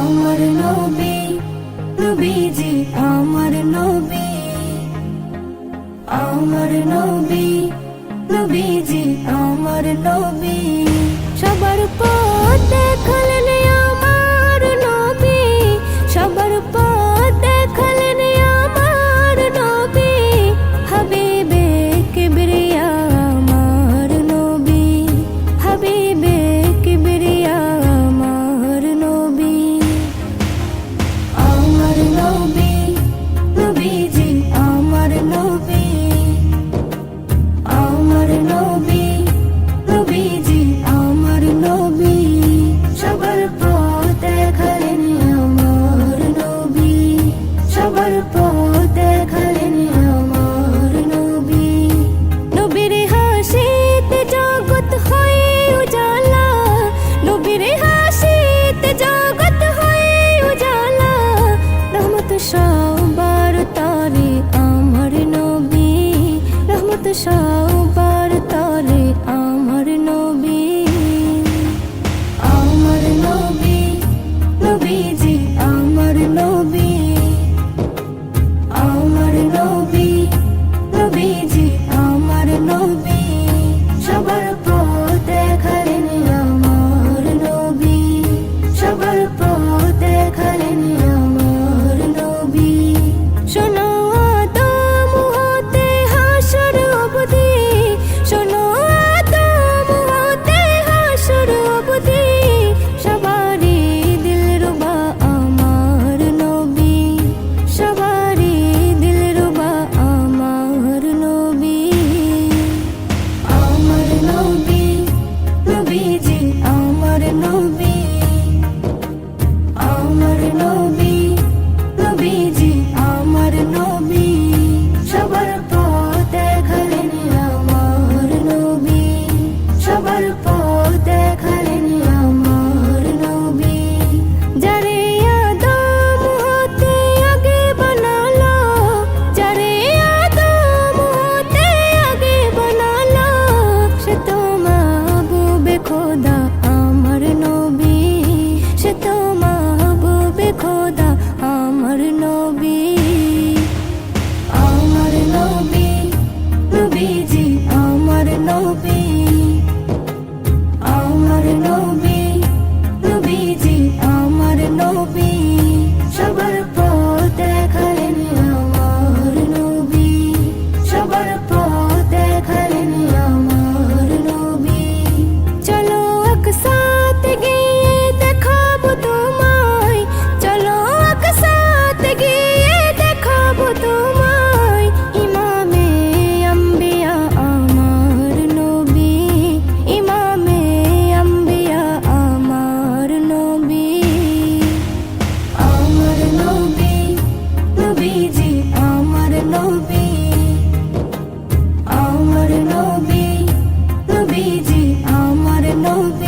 আমার নবী, নবীজি আমার নবী, আমার নবী, নবীজি আমার নবী। সবার পথ দেখালেন আমার নবী, সবার পথ দেখালেন আমার নবী। হাবিবে কিবরিয়া আমার নবী, হাবিবে কিবরিয়া আমার নবী। আমার নবী, নবীজি আমার নবী, আমার নবী, নবীজি আমার নবী। সবার পথ দেখালেন আমার নবী, সবার পথ দেখালেন আমার নবী। নবীর হাসিতে জগৎ হয়ে উজালা, নবীর হাসিতে জগৎ হয়ে উজালা। রহমত সবার তরে আমার নবী, রহমত সবার তরে আমার নবী। আমার নবী, নবীজি আমার নবী, আমার নবী, নবীজি আমার নবী। সবার পথ দেখালেন আমার নবী, সবার পথ দেখালেন আমার নবী। শোনো আদম হতে হাসর অবধি, শোনো আদম হতে হাসর অবধি। সবারই দিলরুবা আমার নবী, সবারই দিলরুবা আমার নবী। আমার নবী, নবীজি আমার নবী, আমার নবী, নবীজি আমার নবী। সবার পথ দেখালেন আমার নবী, সবার পথ দেখালেন আমার নবী। যারে আদম হতে আগে বানালো, যারে আদম হতে আগে বানালো। সে তো মাহবুবে খোদা আমার নবী, সে তো মাহবুবে খোদা আমার নবী। আমার নবী, নবীজি আমার নবী, আমার নবী, নবীজি আমার নবী। সবার পথ দেখালেন আমার নবী, সবার পথ দেখালেন আমার নবী। চলো একসাথে গিয়ে দেখাবো তোমায়, চলো একসাথে গিয়ে দেখাবো তোমায়। ইমামে আম্বিয়া আমার নবী, ইমামে আম্বিয়া আমার নবী। আমার নবী, নবীজি আমার নবী, আমার নবী, নবীজি আমার নবী।